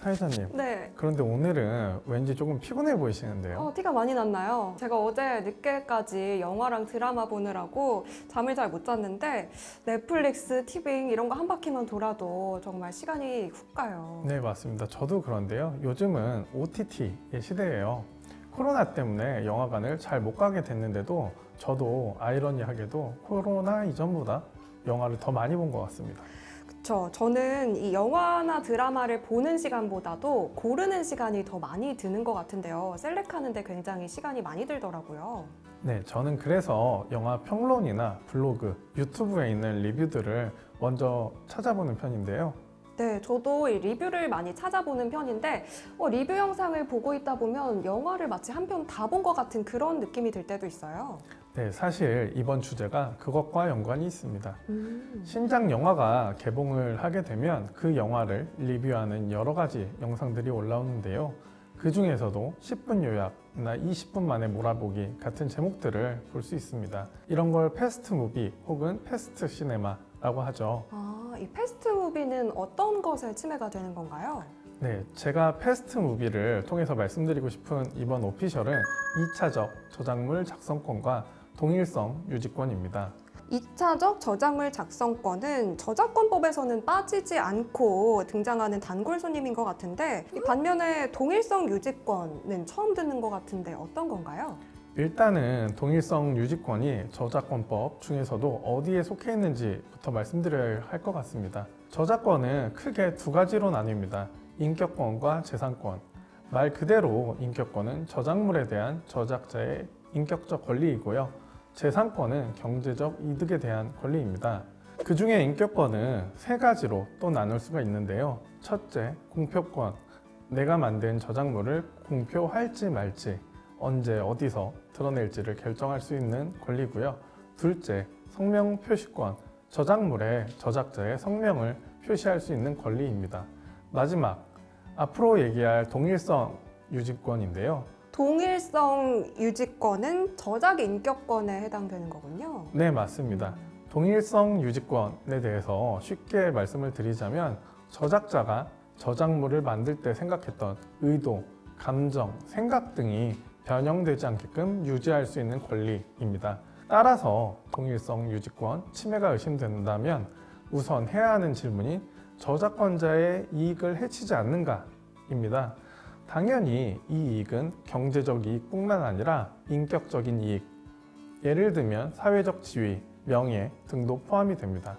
사회자님, 네. 그런데 오늘은 왠지 조금 피곤해 보이시는데요? 티가 많이 났나요? 제가 어제 늦게까지 영화랑 드라마 보느라고 잠을 잘 못 잤는데 넷플릭스, 티빙 이런 거 한 바퀴만 돌아도 정말 시간이 훅 가요. 네, 맞습니다. 저도 그런데요. 요즘은 OTT의 시대예요. 코로나 때문에 영화관을 잘 못 가게 됐는데도 저도 아이러니하게도 코로나 이전보다 영화를 더 많이 본 것 같습니다. 그쵸. 저는 이 영화나 드라마를 보는 시간보다도 고르는 시간이 더 많이 드는 것 같은데요. 셀렉하는데 굉장히 시간이 많이 들더라고요. 네, 저는 그래서 영화 평론이나 블로그, 유튜브에 있는 리뷰들을 먼저 찾아보는 편인데요. 네, 저도 이 리뷰를 많이 찾아보는 편인데 리뷰 영상을 보고 있다 보면 영화를 마치 한 편 다 본 것 같은 그런 느낌이 들 때도 있어요. 네, 사실 이번 주제가 그것과 연관이 있습니다. 신작 영화가 개봉을 하게 되면 그 영화를 리뷰하는 여러 가지 영상들이 올라오는데요. 그 중에서도 10분 요약이나 20분 만에 몰아보기 같은 제목들을 볼 수 있습니다. 이런 걸 패스트 무비 혹은 패스트 시네마라고 하죠. 이 패스트 무비는 어떤 것에 침해가 되는 건가요? 네, 제가 패스트 무비를 통해서 말씀드리고 싶은 이번 오피셜은 2차적 저작물 작성권과 동일성 유지권입니다. 2차적 저작물 작성권은 저작권법에서는 빠지지 않고 등장하는 단골 손님인 것 같은데 이 반면에 동일성 유지권은 처음 듣는 것 같은데 어떤 건가요? 일단은 동일성 유지권이 저작권법 중에서도 어디에 속해 있는지부터 말씀드려야 할 것 같습니다. 저작권은 크게 두 가지로 나뉩니다. 인격권과 재산권. 말 그대로 인격권은 저작물에 대한 저작자의 인격적 권리이고요. 재산권은 경제적 이득에 대한 권리입니다. 그 중에 인격권은 세 가지로 또 나눌 수가 있는데요. 첫째, 공표권. 내가 만든 저작물을 공표할지 말지, 언제 어디서 드러낼지를 결정할 수 있는 권리고요. 둘째, 성명 표시권. 저작물에 저작자의 성명을 표시할 수 있는 권리입니다. 마지막, 앞으로 얘기할 동일성 유지권인데요. 동일성 유지권은 저작 인격권에 해당되는 거군요. 네, 맞습니다. 동일성 유지권에 대해서 쉽게 말씀을 드리자면 저작자가 저작물을 만들 때 생각했던 의도, 감정, 생각 등이 변형되지 않게끔 유지할 수 있는 권리입니다. 따라서 동일성 유지권 침해가 의심된다면 우선 해야 하는 질문이 저작권자의 이익을 해치지 않는가입니다. 당연히 이 이익은 경제적 이익뿐만 아니라 인격적인 이익, 예를 들면 사회적 지위, 명예 등도 포함이 됩니다.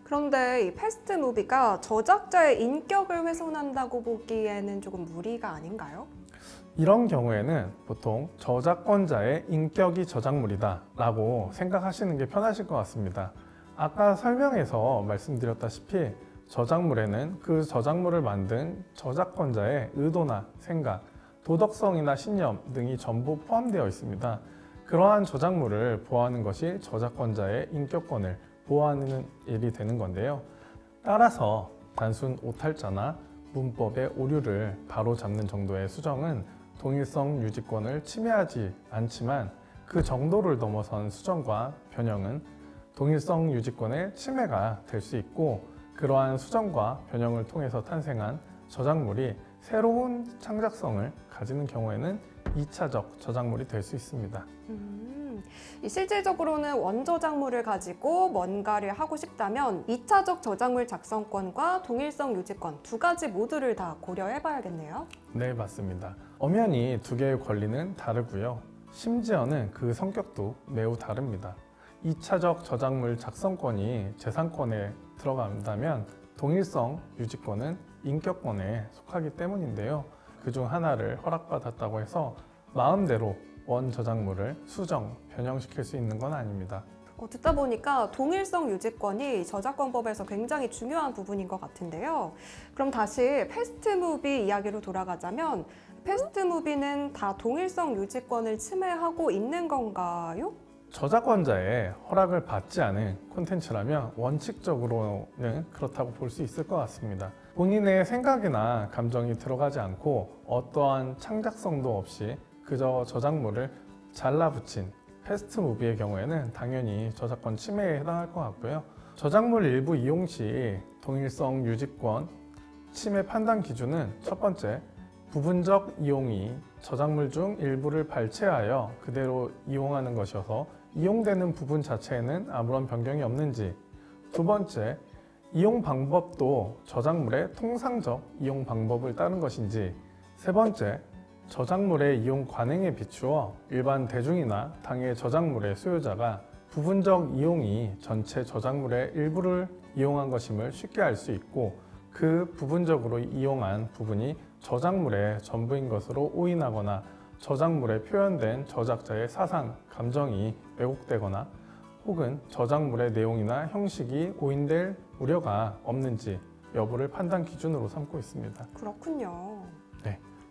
그런데 이 패스트 무비가 저작자의 인격을 훼손한다고 보기에는 조금 무리가 아닌가요? 이런 경우에는 보통 저작권자의 인격이 저작물이다 라고 생각하시는 게 편하실 것 같습니다. 아까 설명에서 말씀드렸다시피 저작물에는 그 저작물을 만든 저작권자의 의도나 생각, 도덕성이나 신념 등이 전부 포함되어 있습니다. 그러한 저작물을 보호하는 것이 저작권자의 인격권을 보호하는 일이 되는 건데요. 따라서 단순 오탈자나 문법의 오류를 바로잡는 정도의 수정은 동일성 유지권을 침해하지 않지만 그 정도를 넘어선 수정과 변형은 동일성 유지권의 침해가 될 수 있고 그러한 수정과 변형을 통해서 탄생한 저작물이 새로운 창작성을 가지는 경우에는 2차적 저작물이 될 수 있습니다. 실질적으로는 원저작물을 가지고 뭔가를 하고 싶다면 2차적 저작물 작성권과 동일성 유지권 두 가지 모두를 다 고려해봐야겠네요. 네, 맞습니다. 엄연히 두 개의 권리는 다르고요. 심지어는 그 성격도 매우 다릅니다. 2차적 저작물 작성권이 재산권에 들어간다면 동일성 유지권은 인격권에 속하기 때문인데요. 그중 하나를 허락받았다고 해서 마음대로 원 저작물을 수정, 변형시킬 수 있는 건 아닙니다. 듣다 보니까 동일성 유지권이 저작권법에서 굉장히 중요한 부분인 것 같은데요. 그럼 다시 패스트무비 이야기로 돌아가자면 패스트무비는 다 동일성 유지권을 침해하고 있는 건가요? 저작권자의 허락을 받지 않은 콘텐츠라면 원칙적으로는 그렇다고 볼 수 있을 것 같습니다. 본인의 생각이나 감정이 들어가지 않고 어떠한 창작성도 없이 그저 저작물을 잘라붙인 패스트무비의 경우에는 당연히 저작권 침해에 해당할 것 같고요. 저작물 일부 이용 시 동일성 유지권 침해 판단 기준은 첫 번째, 부분적 이용이 저작물 중 일부를 발췌하여 그대로 이용하는 것이어서 이용되는 부분 자체에는 아무런 변경이 없는지, 두 번째, 이용 방법도 저작물의 통상적 이용 방법을 따른 것인지, 세 번째, 저작물의 이용 관행에 비추어 일반 대중이나 당해 저작물의 소유자가 부분적 이용이 전체 저작물의 일부를 이용한 것임을 쉽게 알 수 있고, 그 부분적으로 이용한 부분이 저작물의 전부인 것으로 오인하거나 저작물에 표현된 저작자의 사상, 감정이 왜곡되거나 혹은 저작물의 내용이나 형식이 오인될 우려가 없는지 여부를 판단 기준으로 삼고 있습니다. 그렇군요.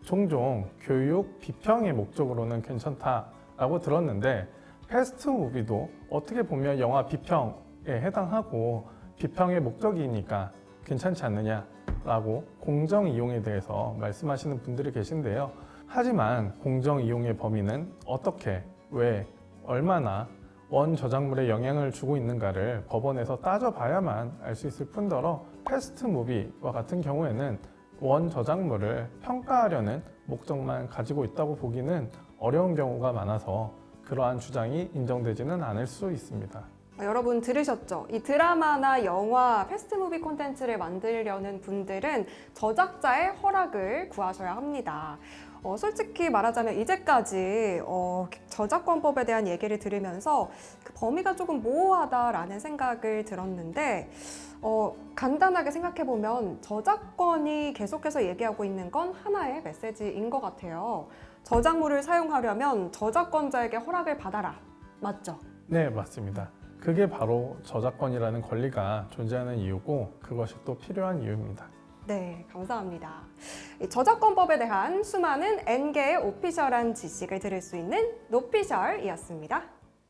종종 교육, 비평의 목적으로는 괜찮다라고 들었는데 패스트무비도 어떻게 보면 영화 비평에 해당하고 비평의 목적이니까 괜찮지 않느냐라고 공정 이용에 대해서 말씀하시는 분들이 계신데요. 하지만 공정 이용의 범위는 어떻게, 왜, 얼마나 원 저작물에 영향을 주고 있는가를 법원에서 따져봐야만 알 수 있을 뿐더러 패스트무비와 같은 경우에는 원 저작물을 평가하려는 목적만 가지고 있다고 보기는 어려운 경우가 많아서 그러한 주장이 인정되지는 않을 수 있습니다. 여러분 들으셨죠? 이 드라마나 영화, 패스트무비 콘텐츠를 만들려는 분들은 저작자의 허락을 구하셔야 합니다. 솔직히 말하자면 이제까지 저작권법에 대한 얘기를 들으면서 그 범위가 조금 모호하다라는 생각을 들었는데 간단하게 생각해보면 저작권이 계속해서 얘기하고 있는 건 하나의 메시지인 것 같아요. 저작물을 사용하려면 저작권자에게 허락을 받아라. 맞죠? 네, 맞습니다. 그게 바로 저작권이라는 권리가 존재하는 이유고 그것이 또 필요한 이유입니다. 네, 감사합니다. 이 저작권법에 대한 수많은 N개의 오피셜한 지식을 들을 수 있는 노피셜이었습니다.